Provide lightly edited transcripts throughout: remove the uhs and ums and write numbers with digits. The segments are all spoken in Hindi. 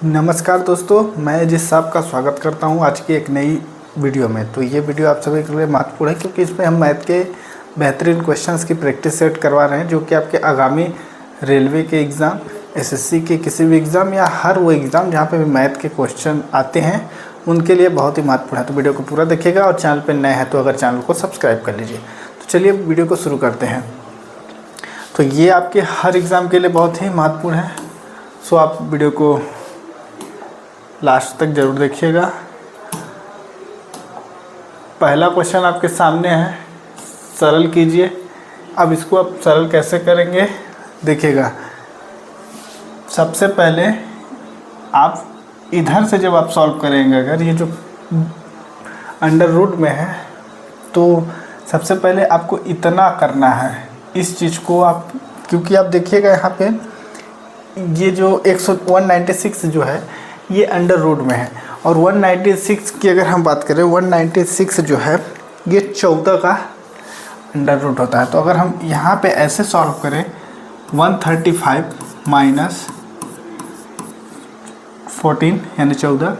नमस्कार दोस्तों, मैं जिस साहब का स्वागत करता हूं आज की एक नई वीडियो में। तो ये वीडियो आप सभी के लिए महत्वपूर्ण है क्योंकि इसमें हम मैथ के बेहतरीन क्वेश्चंस की प्रैक्टिस सेट करवा रहे हैं जो कि आपके आगामी रेलवे के एग्ज़ाम, एसएससी के किसी भी एग्ज़ाम या हर वो एग्ज़ाम जहां पे भी मैथ के क्वेश्चन आते हैं उनके लिए बहुत ही महत्वपूर्ण है। तो वीडियो को पूरा देखिएगा और चैनल पर नए हैं तो अगर चैनल को सब्सक्राइब कर लीजिए। तो चलिए वीडियो को शुरू करते हैं। तो ये आपके हर एग्ज़ाम के लिए बहुत ही महत्वपूर्ण है, सो आप वीडियो को लास्ट तक ज़रूर देखिएगा। पहला क्वेश्चन आपके सामने है, सरल कीजिए। अब इसको आप सरल कैसे करेंगे देखिएगा। सबसे पहले आप इधर से जब आप सॉल्व करेंगे, अगर ये जो अंडर रूट में है तो सबसे पहले आपको इतना करना है इस चीज़ को आप, क्योंकि आप देखिएगा यहाँ पे ये जो 196 जो है ये अंडर रूट में है और 196 की अगर हम बात करें 196 जो है ये 14 का अंडर रूट होता है। तो अगर हम यहाँ पे ऐसे सॉल्व करें 135 माइनस 14 यानी 14,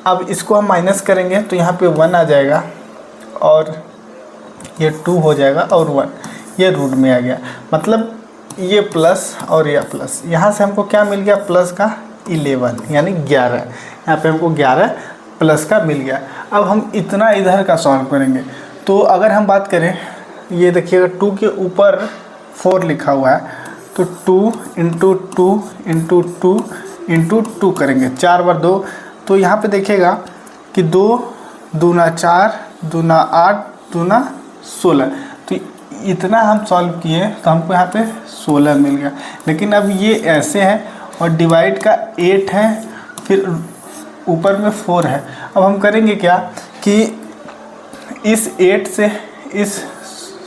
अब इसको हम माइनस करेंगे तो यहाँ पे 1 आ जाएगा और ये 2 हो जाएगा और 1 ये रूट में आ गया। मतलब ये प्लस और ये प्लस, यहाँ से हमको क्या मिल गया, प्लस का 11 यानी 11। यहाँ पे हमको 11 प्लस का मिल गया। अब हम इतना इधर का सॉल्व करेंगे तो अगर हम बात करें, ये देखिएगा 2 के ऊपर 4 लिखा हुआ है तो 2 इंटू 2 इंटू 2 इंटू 2 करेंगे, 4 बार 2। तो यहाँ पे देखिएगा कि 2 दूना 4 दूना 8 दूना 16। तो इतना हम सॉल्व किए तो हमको यहाँ पे 16 मिल गया। लेकिन अब ये ऐसे है और डिवाइड का 8 है, फिर ऊपर में 4 है। अब हम करेंगे क्या कि इस 8 से इस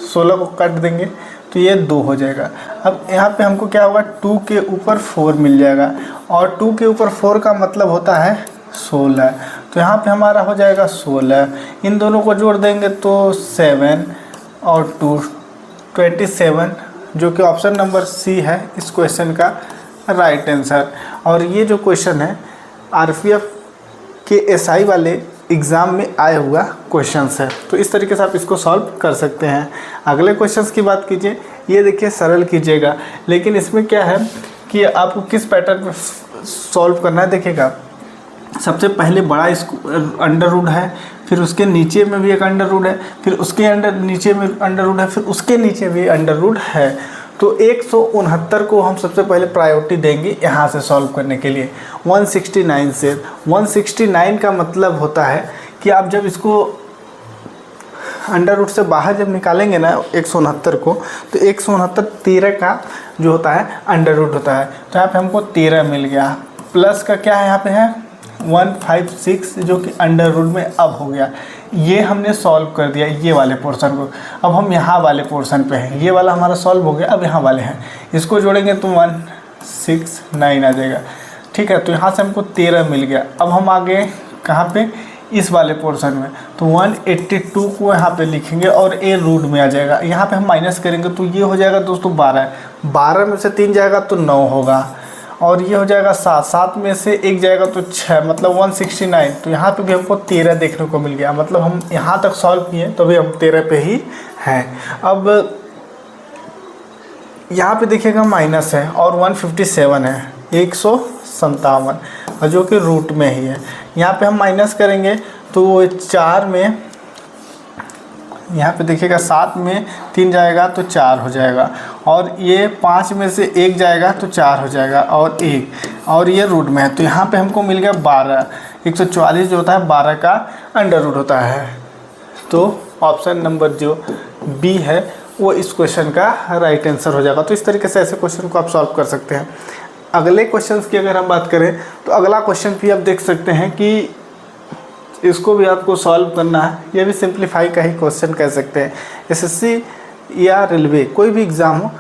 16 को काट देंगे तो ये 2 हो जाएगा। अब यहाँ पे हमको क्या होगा, 2 के ऊपर 4 मिल जाएगा और 2 के ऊपर 4 का मतलब होता है 16। तो यहाँ पे हमारा हो जाएगा 16। इन दोनों को जोड़ देंगे तो 7 और 2 27, जो कि ऑप्शन नंबर सी है इस क्वेश्चन का राइट आंसर। और ये जो क्वेश्चन है आरपीएफ के एसआई वाले एग्ज़ाम में आया हुआ क्वेश्चंस है। तो इस तरीके से आप इसको सॉल्व कर सकते हैं। अगले क्वेश्चंस की बात कीजिए, ये देखिए सरल कीजिएगा, लेकिन इसमें क्या है कि आपको किस पैटर्न में सॉल्व करना है। देखिएगा सबसे पहले बड़ा अंडर रूट है, फिर उसके नीचे में भी एक अंडर रूट है, फिर उसके नीचे में अंडर रूट है, फिर उसके नीचे भी अंडर रूट है। तो 169 को हम सबसे पहले प्रायोरिटी देंगे यहाँ से सॉल्व करने के लिए 169 से। 169 का मतलब होता है कि आप जब इसको अंडर रूट से बाहर जब निकालेंगे ना 169 को, तो 169 13 का जो होता है अंडर रूट होता है। तो यहाँ पे हमको 13 मिल गया। प्लस का क्या है, यहाँ पे है 156 जो कि अंडर रूट में अब हो गया। ये हमने सॉल्व कर दिया ये वाले पोर्शन को। अब हम यहाँ वाले पोर्शन पे हैं, ये वाला हमारा सॉल्व हो गया। अब यहाँ वाले हैं, इसको जोड़ेंगे तो 169 आ जाएगा। ठीक है, तो यहाँ से हमको 13 मिल गया। अब हम आगे कहाँ पे, इस वाले पोर्शन में, तो 182 को यहाँ पे लिखेंगे और ए रूट में आ जाएगा। यहाँ पे हम माइनस करेंगे तो ये हो जाएगा दोस्तों 12 में से 3 जाएगा तो 9 होगा और ये हो जाएगा 7 में से 1 जाएगा तो 6, मतलब 169। तो यहाँ पे भी हमको 13 देखने को मिल गया। मतलब हम यहाँ तक सॉल्व किए तो भी हम 13 पे ही हैं। अब यहाँ पे देखिएगा माइनस है और 157 है, 157 और जो कि रूट में ही है। यहाँ पे हम माइनस करेंगे तो 4 में, यहाँ पे देखिएगा 7 में 3 जाएगा तो 4 हो जाएगा और ये 5 में से 1 जाएगा तो 4 हो जाएगा और 1 और ये रूट में है। तो यहाँ पे हमको मिल गया 12। 144 जो होता है 12 का अंडर रूट होता है। तो ऑप्शन नंबर जो बी है वो इस क्वेश्चन का राइट आंसर हो जाएगा। तो इस तरीके से ऐसे क्वेश्चन को आप सॉल्व कर सकते हैं। अगले क्वेश्चन की अगर हम बात करें तो अगला क्वेश्चन भी आप देख सकते हैं कि इसको भी आपको सॉल्व करना है। ये भी सिंप्लीफाई का ही क्वेश्चन कह सकते हैं। एसएससी या रेलवे कोई भी एग्ज़ाम हो,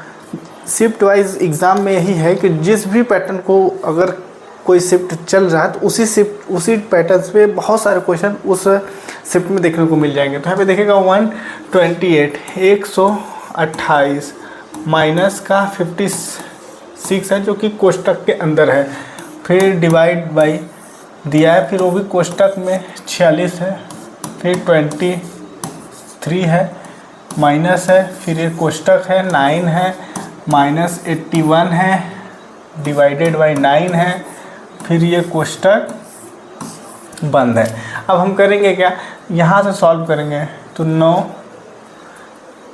शिफ्ट वाइज एग्ज़ाम में यही है कि जिस भी पैटर्न को अगर कोई शिफ्ट चल रहा है तो उसी पैटर्न्स पे बहुत सारे क्वेश्चन उस शिफ्ट में देखने को मिल जाएंगे। तो यहाँ पे देखेगा 128 128 माइनस का 56 है जो कि कोष्टक के अंदर है। फिर डिवाइड बाई दिया है, फिर वो भी कोष्टक में 46 है, फिर 23 है, माइनस है, फिर ये कोष्टक है 9 है, माइनस 81 है, डिवाइडेड बाई 9 है, फिर ये कोष्टक बंद है। अब हम करेंगे क्या, यहाँ से सॉल्व करेंगे तो 9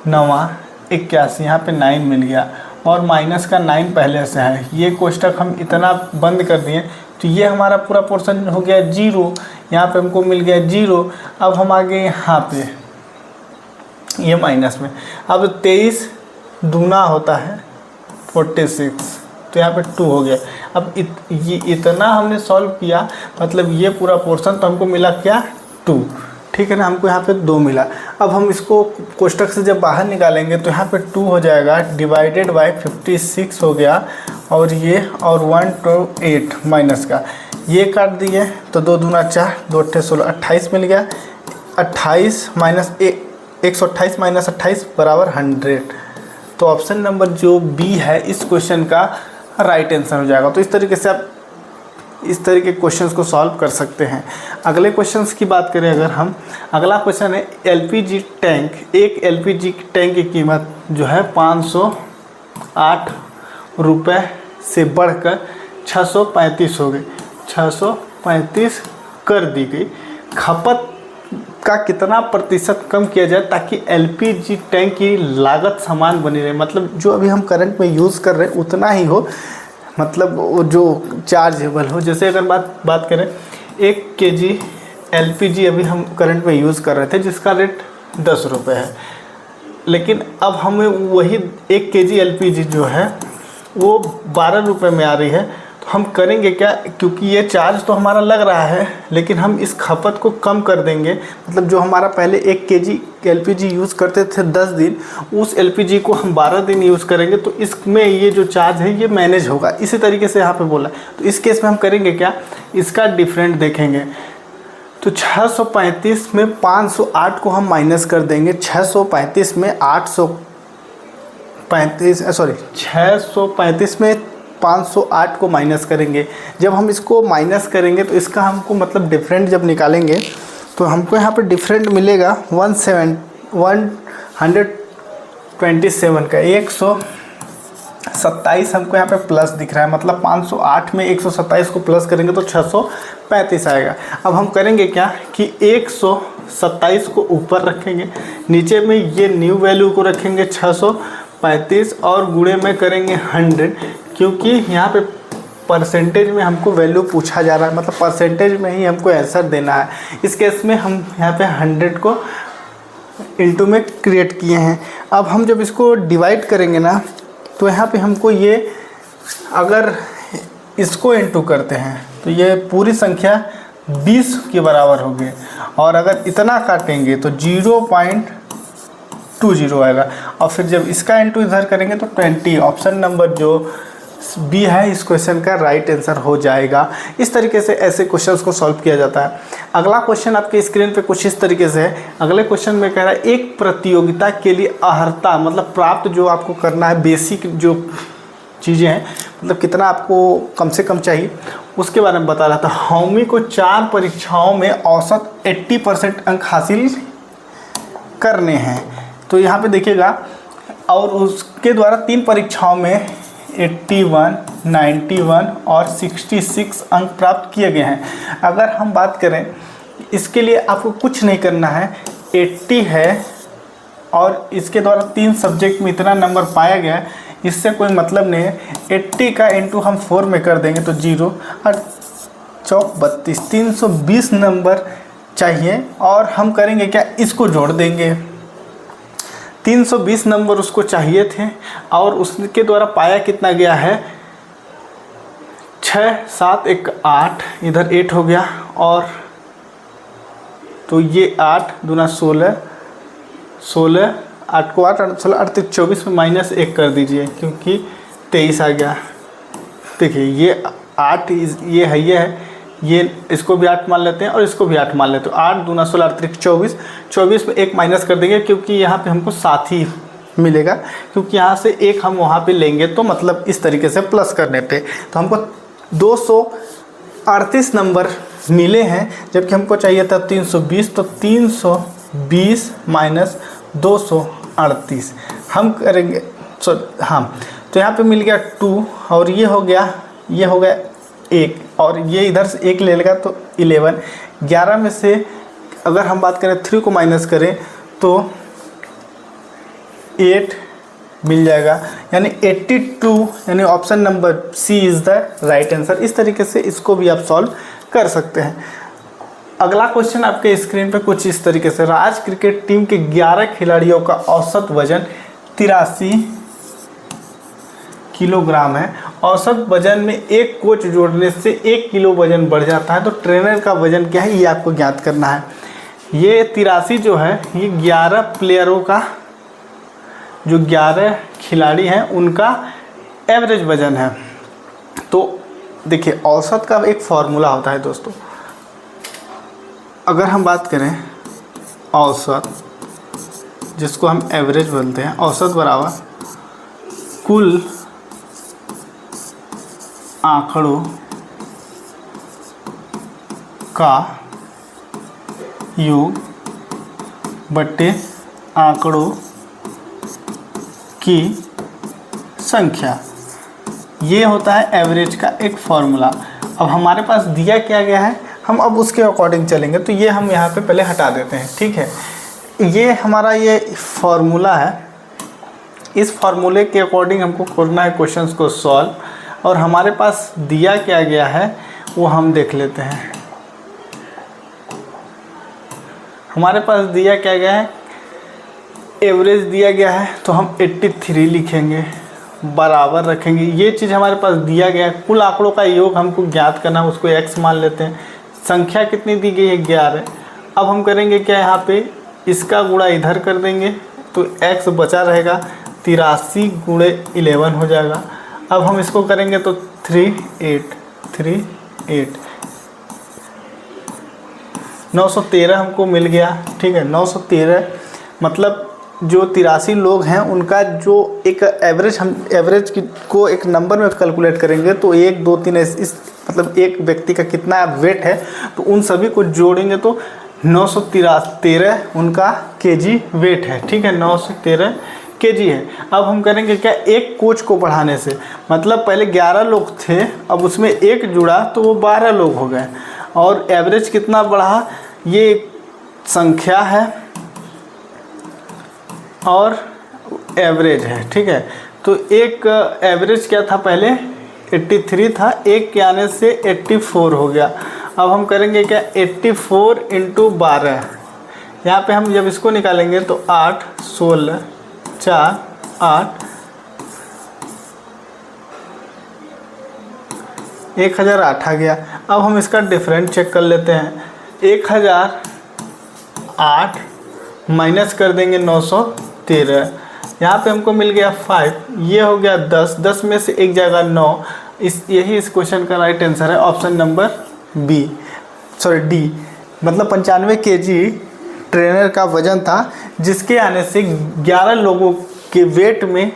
9 81, यहाँ पे 9 मिल गया और माइनस का 9 पहले से है, ये कोष्टक हम इतना बंद कर दिए तो ये हमारा पूरा पोर्शन हो गया 0, यहाँ पे हमको मिल गया 0। अब हम आ गए यहाँ पे ये माइनस में, अब 23 दूना होता है 46, तो यहाँ पे 2 हो गया। अब ये इतना हमने सॉल्व किया, मतलब ये पूरा पोर्शन तो हमको मिला क्या 2, ठीक है ना, हमको यहाँ पे 2 मिला। अब हम इसको कोष्टक से जब बाहर निकालेंगे तो यहाँ पे 2 हो जाएगा, डिवाइडेड बाय 56 हो गया, और ये और 1 to 8 माइनस का ये काट दिए तो 2 दूना 4, 2 अट्ठे 16, 28 मिल गया। 28 माइनस 128 माइनस 28 बराबर 100। तो ऑप्शन नंबर जो बी है इस क्वेश्चन का राइट आंसर हो जाएगा। तो इस तरीके से आप इस तरह के क्वेश्चंस को सॉल्व कर सकते हैं। अगले क्वेश्चंस की बात करें अगर हम, अगला क्वेश्चन है एलपीजी टैंक। एक एलपीजी टैंक की कीमत जो है 508 रुपये से बढ़कर 635 हो गई, 635 कर दी गई। खपत का कितना प्रतिशत कम किया जाए ताकि एलपीजी टैंक की लागत समान बनी रहे, मतलब जो अभी हम करंट में यूज़ कर रहे हैं उतना ही हो, मतलब वो जो चार्जेबल हो। जैसे अगर बात करें 1 kg एलपीजी अभी हम करंट में यूज़ कर रहे थे जिसका रेट 10 रुपये है, लेकिन अब हमें वही 1 kg एलपीजी जो है वो 12 रुपये में आ रही है। तो हम करेंगे क्या, क्योंकि ये चार्ज तो हमारा लग रहा है लेकिन हम इस खपत को कम कर देंगे, मतलब जो हमारा पहले 1 kg एलपीजी यूज़ करते थे 10 दिन, उस एलपीजी को हम 12 दिन यूज़ करेंगे तो इसमें ये जो चार्ज है ये मैनेज होगा। इसी तरीके से यहाँ पे बोला, तो इस केस में हम करेंगे क्या, इसका डिफरेंट देखेंगे। तो 635 में 508 को हम माइनस कर देंगे, 635 में 635 में 508 को माइनस करेंगे। जब हम इसको माइनस करेंगे तो इसका हमको मतलब डिफरेंट जब निकालेंगे तो हमको यहाँ पे डिफरेंट मिलेगा 127 का 127 हमको यहाँ पे प्लस दिख रहा है, मतलब 508 में 127 को प्लस करेंगे तो 635 आएगा। अब हम करेंगे क्या कि 127 को ऊपर रखेंगे, नीचे में ये न्यू वैल्यू को रखेंगे 635 और गुणे में करेंगे 100, क्योंकि यहाँ पे परसेंटेज में हमको वैल्यू पूछा जा रहा है, मतलब परसेंटेज में ही हमको आंसर देना है। इस केस में हम यहाँ पे 100 को इंटू में क्रिएट किए हैं। अब हम जब इसको डिवाइड करेंगे ना तो यहाँ पे हमको ये, अगर इसको इंटू करते हैं तो ये पूरी संख्या 20 के बराबर होगी, और अगर इतना काटेंगे तो 0.20 आएगा, और फिर जब इसका इंटू इधर करेंगे तो 20। ऑप्शन नंबर जो बी है इस क्वेश्चन का राइट आंसर हो जाएगा। इस तरीके से ऐसे क्वेश्चंस को सॉल्व किया जाता है। अगला क्वेश्चन आपके स्क्रीन पे कुछ इस तरीके से है। अगले क्वेश्चन में कह रहा है एक प्रतियोगिता के लिए अर्हता, मतलब प्राप्त जो आपको करना है, बेसिक जो चीज़ें हैं, मतलब कितना आपको कम से कम चाहिए उसके बारे में बता रहा था। हौमी को 4 परीक्षाओं में औसत 80% अंक हासिल करने हैं। तो यहाँ पे देखिएगा, और उसके द्वारा 3 परीक्षाओं में 81, 91 और 66 अंक प्राप्त किए गए हैं। अगर हम बात करें इसके लिए आपको कुछ नहीं करना है, 80 है और इसके द्वारा 3 सब्जेक्ट में इतना नंबर पाया गया, इससे कोई मतलब नहीं है। 80 का इंटू हम 4 में कर देंगे तो 0 और 32, 320 नंबर चाहिए। और हम करेंगे क्या, इसको जोड़ देंगे, 320 नंबर उसको चाहिए थे और उसके द्वारा पाया कितना गया है, 6, 7, 1, 8, इधर 8 हो गया, और तो ये 8 दूना 16, 8 को 8, 16, 8, 24 में माइनस 1 कर दीजिए क्योंकि 23 आ गया। देखिए ये 8 ये है, ये इसको भी 8 मान लेते हैं और इसको भी 8 मान लेते हैं। 8 दूना 16, 8, 24, 24 में 1 माइनस कर देंगे क्योंकि यहाँ पे हमको 7 ही मिलेगा, क्योंकि यहाँ से 1 हम वहाँ पे लेंगे तो मतलब इस तरीके से प्लस करने पे तो हमको 238 नंबर मिले हैं, जबकि हमको चाहिए था 320। तो 320 माइनस 238 हम करेंगे। हाँ, तो यहाँ पे मिल गया 2 और ये हो गया 1 और ये इधर से 1 ले लेगा तो 11। 11 में से अगर हम बात करें 3 को माइनस करें तो 8 मिल जाएगा, यानी 82, यानी option number C is the right answer. इस तरीके से इसको भी आप सॉल्व कर सकते हैं। अगला क्वेश्चन आपके स्क्रीन पे कुछ इस तरीके से, राज्य क्रिकेट टीम के 11 खिलाड़ियों का औसत वजन 83 किलोग्राम है। औसत वजन में एक कोच जोड़ने से 1 किलो वजन बढ़ जाता है, तो ट्रेनर का वजन क्या है ये आपको ज्ञात करना है। ये 83 जो है ये 11 प्लेयरों का, जो 11 खिलाड़ी हैं उनका एवरेज वजन है। तो देखिए औसत का एक फॉर्मूला होता है दोस्तों। अगर हम बात करें औसत, जिसको हम एवरेज बोलते हैं, औसत बराबर कुल आंकड़ों का योग बट्टे आंकड़ों की संख्या, ये होता है एवरेज का एक फॉर्मूला। अब हमारे पास दिया क्या गया है, हम अब उसके अकॉर्डिंग चलेंगे। तो ये हम यहाँ पे पहले हटा देते हैं, ठीक है। ये हमारा ये फॉर्मूला है, इस फॉर्मूले के अकॉर्डिंग हमको करना है क्वेश्चंस को सॉल्व। और हमारे पास दिया क्या गया है वो हम देख लेते हैं। हमारे पास दिया क्या गया है, एवरेज दिया गया है, तो हम 83 लिखेंगे, बराबर रखेंगे। ये चीज़ हमारे पास दिया गया है। कुल आंकड़ों का योग हमको ज्ञात करना है, उसको x मान लेते हैं। संख्या कितनी दी गई है, 11। अब हम करेंगे क्या, यहाँ पे इसका गुणा इधर कर देंगे तो x बचा रहेगा, 83 गुणे 11 हो जाएगा। अब हम इसको करेंगे तो 38 913 हमको मिल गया, ठीक है। 913 मतलब जो 83 लोग हैं उनका जो एक एवरेज, हम एवरेज को एक नंबर में कैलकुलेट करेंगे तो 1 2 3 इस मतलब एक व्यक्ति का कितना वेट है, तो उन सभी को जोड़ेंगे तो 913 उनका केजी वेट है, ठीक है। 913 केजी है। अब हम करेंगे क्या, एक कोच को बढ़ाने से, मतलब पहले 11 लोग थे, अब उसमें एक जुड़ा तो वो 12 लोग हो गए। और एवरेज कितना बढ़ा, ये संख्या है और एवरेज है, ठीक है। तो एक एवरेज क्या था, पहले 83 था, एक के आने से 84 हो गया। अब हम करेंगे क्या, 84 इंटू 12, यहाँ पे हम जब इसको निकालेंगे तो 8 16 4 8 1008 आ गया। अब हम इसका डिफरेंट चेक कर लेते हैं। 1008 माइनस कर देंगे 913, यहाँ पे हमको मिल गया 5, ये हो गया 10, 10 में से एक जाएगा 9। यही इस क्वेश्चन का राइट आंसर है, ऑप्शन नंबर डी। मतलब 95 केजी ट्रेनर का वजन था, जिसके आने से 11 लोगों के वेट में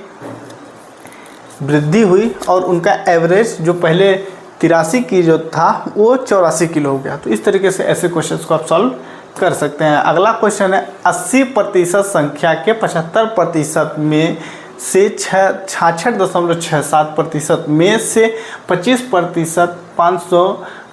वृद्धि हुई और उनका एवरेज जो पहले 83 की जो था वो 84 किलो हो गया। तो इस तरीके से ऐसे क्वेश्चंस को आप सॉल्व कर सकते हैं। अगला क्वेश्चन है 80% संख्या के 75% में से 66.67% में से 25%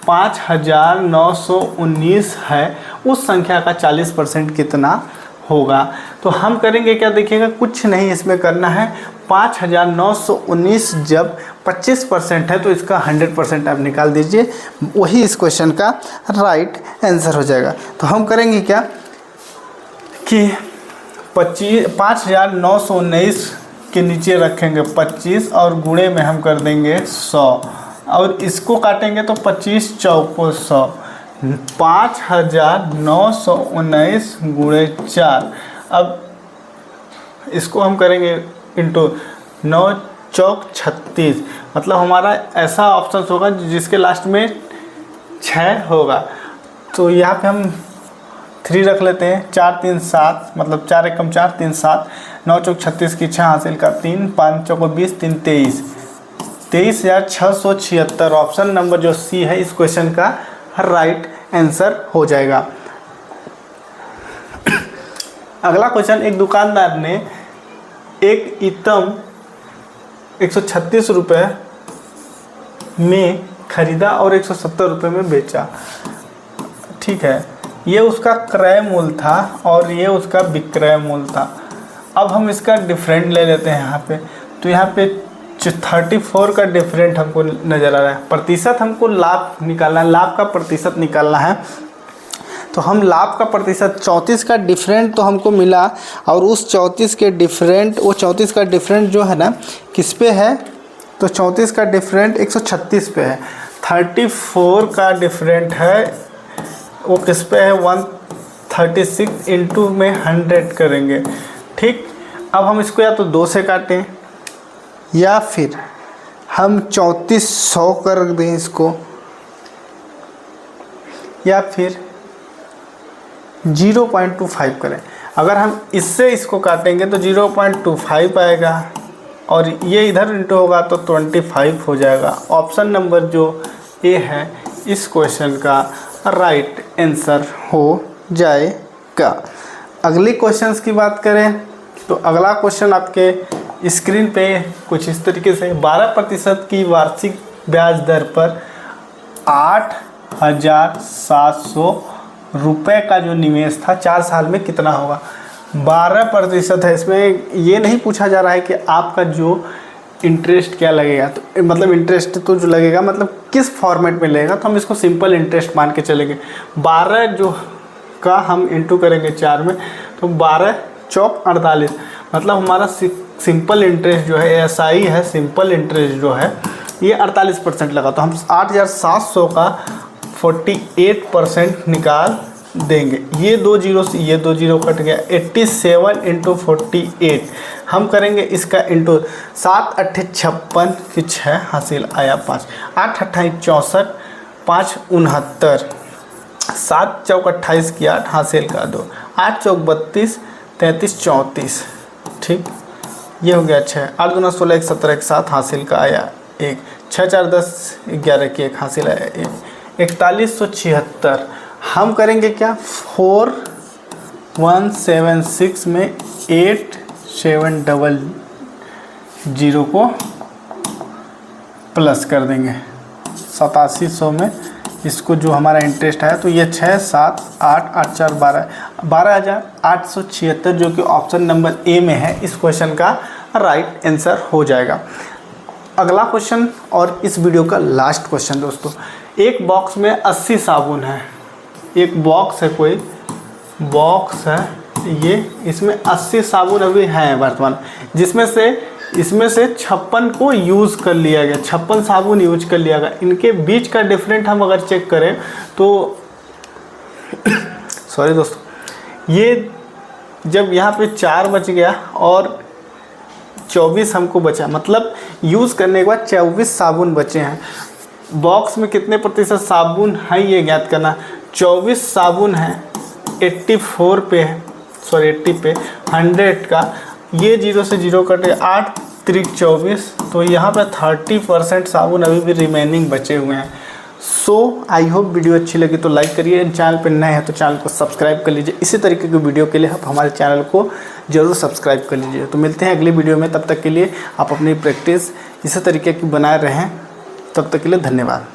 5919 है, उस संख्या का 40% कितना होगा। तो हम करेंगे क्या, देखिएगा कुछ नहीं इसमें करना है। 5919 जब 25% है तो इसका 100% आप निकाल दीजिए, वही इस क्वेश्चन का राइट आंसर हो जाएगा। तो हम करेंगे क्या कि 5919 के नीचे रखेंगे 25 और गुणे में हम कर देंगे 100 और इसको काटेंगे तो 25 चौको 100, 5919 गुणे 4। अब इसको हम करेंगे इंटू 9 चौक 36, मतलब हमारा ऐसा ऑप्शन होगा जिसके लास्ट में 6 होगा। तो यहाँ पे हम 3 रख लेते हैं, 4 3 7, मतलब 4 एकम 4 3 7, 9 चौक 36 की 6 हासिल का 3, 5 चौको 20, 3 23, 23,676 ऑप्शन नंबर जो सी है इस क्वेश्चन का राइट आंसर हो जाएगा। अगला क्वेश्चन, एक दुकानदार ने एक इतम 136 रुपये में खरीदा और 170 रुपये में बेचा। ठीक है, ये उसका क्रय मूल्य था और ये उसका विक्रय मूल्य था। अब हम इसका डिफरेंट ले लेते हैं यहाँ पे। तो यहाँ पे 34 का डिफरेंट हमको नज़र आ रहा है। प्रतिशत हमको लाभ निकालना है, लाभ का प्रतिशत निकालना है। तो हम लाभ का प्रतिशत 34 का डिफरेंट तो हमको मिला, और उस 34 के डिफरेंट, वो 34 का डिफरेंट जो है ना किस पे है, तो 34 का डिफरेंट 136 पे है। 34 का डिफरेंट है वो किस पे है, 136 इंटू में 100 करेंगे। ठीक, अब हम इसको या तो 2 से काटें या फिर हम 3400 कर दें इसको, या फिर 0.25 करें। अगर हम इससे इसको काटेंगे तो 0.25 आएगा और ये इधर इंटू होगा तो 25 हो जाएगा। ऑप्शन नंबर जो ए है इस क्वेश्चन का राइट आंसर हो जाएगा। अगली क्वेश्चंस की बात करें तो अगला क्वेश्चन आपके स्क्रीन पे कुछ इस तरीके से, 12% की वार्षिक ब्याज दर पर 8,700 रुपये का जो निवेश था 4 साल में कितना होगा। 12% है, इसमें ये नहीं पूछा जा रहा है कि आपका जो इंटरेस्ट क्या लगेगा, तो मतलब इंटरेस्ट तो जो लगेगा मतलब किस फॉर्मेट में लगेगा, तो हम इसको सिंपल इंटरेस्ट मान के चलेंगे। 12 जो का हम इंटू करेंगे 4 में, तो 12 चौक 48, मतलब हमारा सिंपल इंटरेस्ट जो है SI है, सिंपल इंटरेस्ट जो है ये 48% लगा। तो हम 8,700 का 48% निकाल देंगे। ये 2 जीरो से ये 2 जीरो कट गया, 87 इंटू 48 हम करेंगे इसका इंटू 7 8 56 की 6 हासिल आया 5, 8 28 64, 5 69, 7 चौक 28 की 8 हासिल का 2, 8 चौक 32, 33 34। ठीक, ये हो गया 6, 8 दूना 16, 1 17 1 7 हासिल का आया 1, 6 4 10 11 की 1 हासिल आया 1, 4176। हम करेंगे क्या, 4176 में 8700 को प्लस कर देंगे 8700 में इसको जो हमारा इंटरेस्ट है, तो ये 6 7 8 8 4 12 12,876 जो कि ऑप्शन नंबर ए में है इस क्वेश्चन का राइट आंसर हो जाएगा। अगला क्वेश्चन और इस वीडियो का लास्ट क्वेश्चन दोस्तों, एक बॉक्स में 80 साबुन है। एक बॉक्स है, कोई बॉक्स है ये, इसमें 80 साबुन अभी हैं वर्तमान, जिसमें से इसमें से 56 को यूज़ कर लिया गया, 56 साबुन यूज कर लिया गया। इनके बीच का डिफरेंट हम अगर चेक करें तो सॉरी दोस्तों, ये जब यहाँ पे 4 बच गया और 24 हमको बचा, मतलब यूज़ करने के बाद 24 साबुन बचे हैं। बॉक्स में कितने प्रतिशत साबुन है ये ज्ञात करना। 24 साबुन है, 84 पे है, सॉरी 80 पे, 100 का ये 0 से 0 कटे, 8 3 24, तो यहाँ पे 30% साबुन अभी भी रिमेनिंग बचे हुए हैं। सो आई होप वीडियो अच्छी लगी तो लाइक करिए, चैनल पर नए हैं तो चैनल को सब्सक्राइब कर लीजिए। इसी तरीके की वीडियो के लिए आप हमारे चैनल को ज़रूर सब्सक्राइब कर लीजिए। तो मिलते हैं अगली वीडियो में, तब तक के लिए आप अपनी प्रैक्टिस इसी तरीके की बनाए रहें। तब तक के लिए धन्यवाद।